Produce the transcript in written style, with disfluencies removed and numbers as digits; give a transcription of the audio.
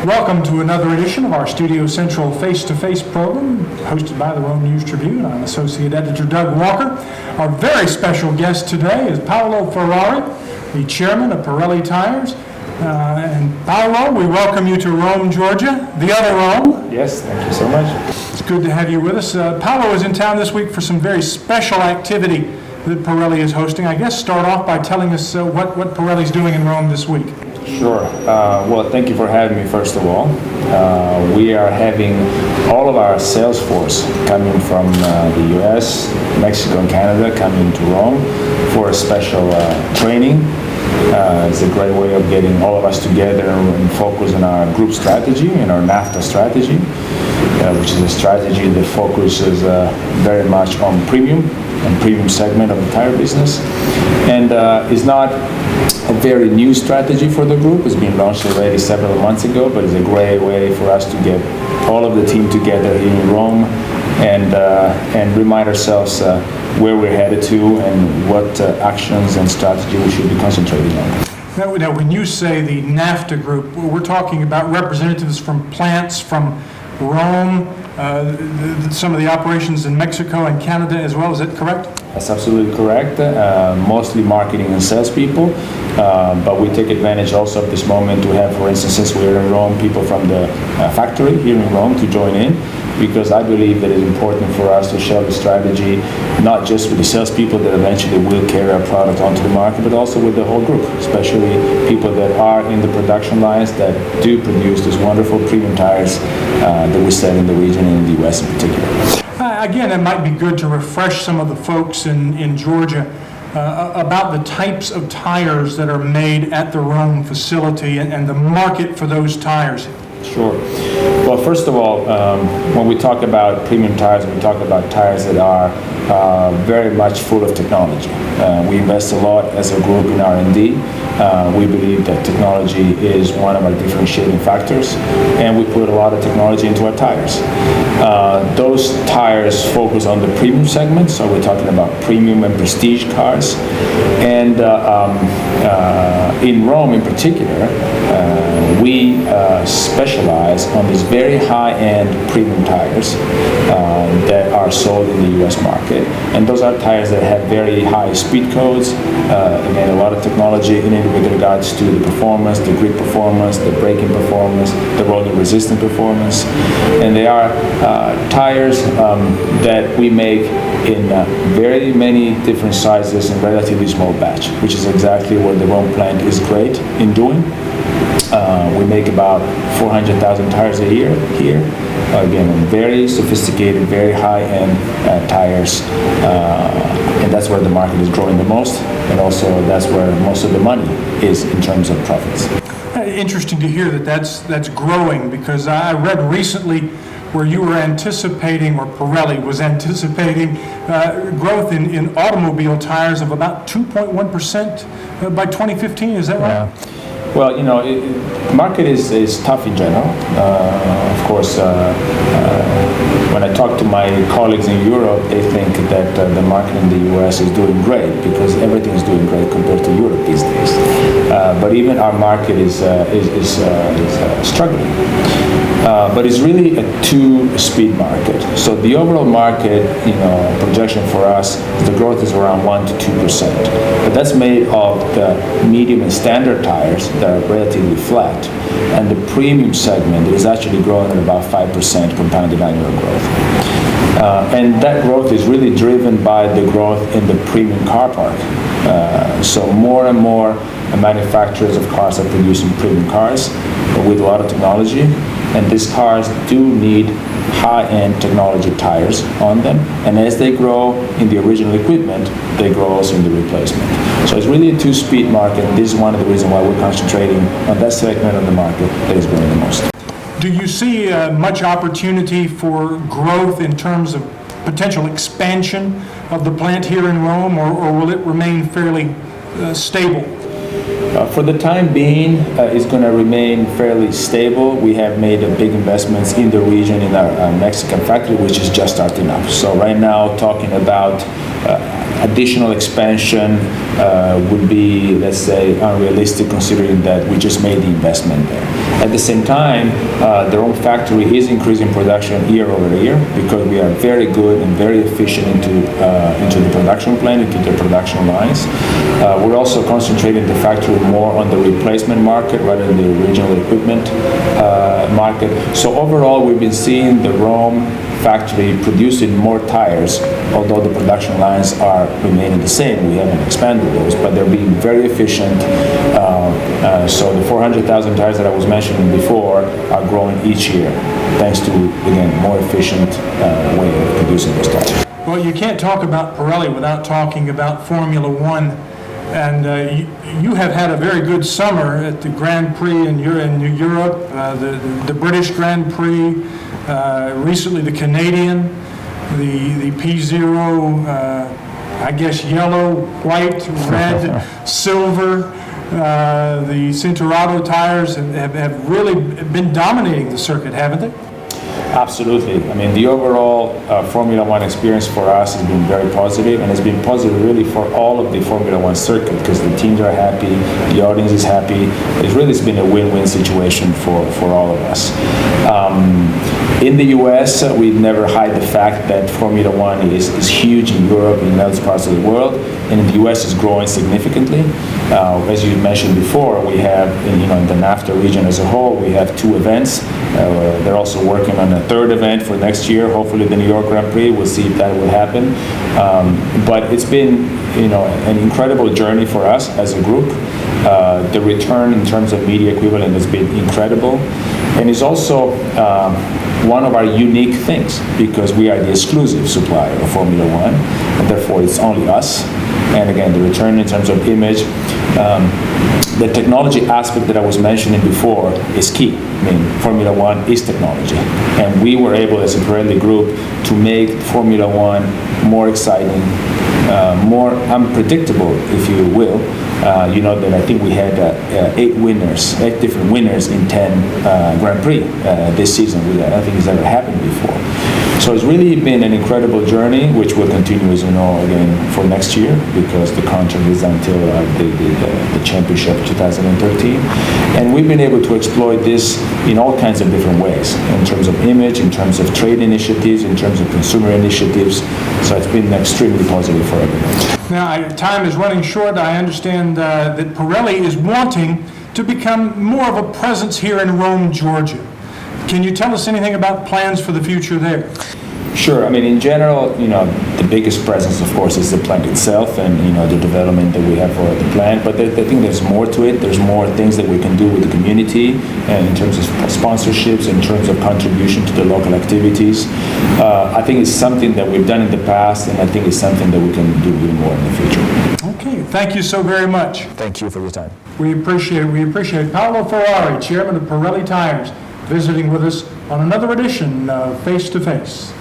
Welcome to another edition of our Studio Central face-to-face program, hosted by the Rome News Tribune. I'm Associate Editor Doug Walker. Our very special guest today is Paolo Ferrari, the chairman of Pirelli Tires. And Paolo, we welcome you to Rome, Georgia, the other Rome. Yes, thank you so much. It's good to have you with us. Paolo is in town this week for some very special activity that Pirelli is hosting. I guess start off by telling us what Pirelli's doing in Rome this week. Sure. Well, thank you for having me, first of all. We are having all of our sales force coming from the U.S., Mexico, and Canada coming to Rome for a special training. It's a great way of getting all of us together and focus on our group strategy and our NAFTA strategy, which is a strategy that focuses very much on premium and premium segment of the tire business, and is not a very new strategy for the group. It's been launched already several months ago, but it's a great way for us to get all of the team together here in Rome and remind ourselves where we're headed to and what actions and strategy we should be concentrating on. Now, when you say the NAFTA group, we're talking about representatives from plants from Rome, some of the operations in Mexico and Canada as well. Is that correct? That's absolutely correct. Mostly marketing and salespeople, but we take advantage also of this moment to have, for instance, since we're in Rome, people from the factory here in Rome to join in, because I believe that it's important for us to share the strategy, not just with the salespeople that eventually will carry our product onto the market, but also with the whole group, especially people that are in the production lines that do produce these wonderful premium tires that we sell in the region and in the U.S. in particular. Again, it might be good to refresh some of the folks in Georgia about the types of tires that are made at the Rome facility and the market for those tires. Sure. Well, first of all, when we talk about premium tires, we talk about tires that are very much full of technology. We invest a lot as a group in R&D. We believe that technology is one of our differentiating factors, and we put a lot of technology into our tires. Those tires focus on the premium segment, so we're talking about premium and prestige cars. And in Rome in particular, we specialize on these very high-end premium tires that are sold in the U.S. market. And those are tires that have very high speed codes, again, a lot of technology in it with regards to the performance, the grip performance, the braking performance, the rolling resistant performance. And they are tires that we make in very many different sizes in relatively small batch, which is exactly what the Rome plant is great in doing. We make about 400,000 tires a year here. Again, very sophisticated, very high-end tires, and that's where the market is growing the most, and also that's where most of the money is in terms of profits. Interesting to hear that that's growing, because I read recently where you were anticipating, or Pirelli was anticipating, growth in automobile tires of about 2.1% by 2015. Is that right? Yeah. Well, the market is tough in general. Of course, when I talk to my colleagues in Europe, they think that the market in the U.S. is doing great because everything is doing great compared to Europe these days. But even our market is struggling. But it's really a two-speed market. So the overall market, projection for us, the growth is around 1% to 2%. But that's made of the medium and standard tires that are relatively flat, and the premium segment is actually growing at about 5% compounded annual growth. And that growth is really driven by the growth in the premium car park. So more and more manufacturers of cars are producing premium cars with a lot of technology, and these cars do need high-end technology tires on them, and as they grow in the original equipment, they grow also in the replacement. So it's really a two-speed market, and this is one of the reasons why we're concentrating on that segment of the market that is growing the most. Do you see much opportunity for growth in terms of potential expansion of the plant here in Rome, or will it remain fairly stable? For the time being, it's going to remain fairly stable. We have made big investments in the region in our Mexican factory, which is just starting up. So right now, talking about additional expansion would be, let's say, unrealistic considering that we just made the investment there. At the same time, their own factory is increasing production year over year because we are very good and very efficient into the production plant, into the production lines. We're also concentrating the factory more on the replacement market rather than the original equipment market. So overall, we've been seeing the Rome factory producing more tires, although the production lines are remaining the same. We haven't expanded those, but they're being very efficient. So the 400,000 tires that I was mentioning before are growing each year, thanks to, again, more efficient way of producing those tires. Well, you can't talk about Pirelli without talking about Formula One. And you have had a very good summer at the Grand Prix in Europe, the British Grand Prix, recently the Canadian, the P0, I guess yellow, white, red, silver. The Cinturato tires have really been dominating the circuit, haven't they? Absolutely. I mean, the overall Formula One experience for us has been very positive, and it's been positive really for all of the Formula One circuit because the teams are happy, the audience is happy. It's been a win-win situation for all of us. In the US, we never hide the fact that Formula One is huge in Europe and in other parts of the world, and in the US is growing significantly. As you mentioned before, we have, in the NAFTA region as a whole, we have 2 events. They're also working on a 3rd event for next year, hopefully the New York Grand Prix. We'll see if that will happen. But it's been, an incredible journey for us as a group. The return in terms of media equivalent has been incredible, and is also one of our unique things because we are the exclusive supplier of Formula One, and therefore it's only us. And again, the return in terms of image, the technology aspect that I was mentioning before is key. I mean, Formula One is technology, and we were able as a Pirelli group to make Formula One more exciting, more unpredictable, if you will. That I think we had 8 different winners in 10 Grand Prix this season. I don't think it's ever happened before. So it's really been an incredible journey, which will continue, as you know, again for next year because the contract is until the championship 2013. And we've been able to exploit this in all kinds of different ways, in terms of image, in terms of trade initiatives, in terms of consumer initiatives. So it's been extremely positive for everyone. Now, time is running short. I understand that Pirelli is wanting to become more of a presence here in Rome, Georgia. Can you tell us anything about plans for the future there? Sure. I mean, in general, the biggest presence, of course, is the plant itself and, the development that we have for the plant. But I think there's more to it. There's more things that we can do with the community and in terms of sponsorships, in terms of contribution to the local activities. I think it's something that we've done in the past, and I think it's something that we can do even more in the future. Okay. Thank you so very much. Thank you for your time. We appreciate it. We appreciate Paolo Ferrari, chairman of Pirelli Tires, visiting with us on another edition of Face to Face.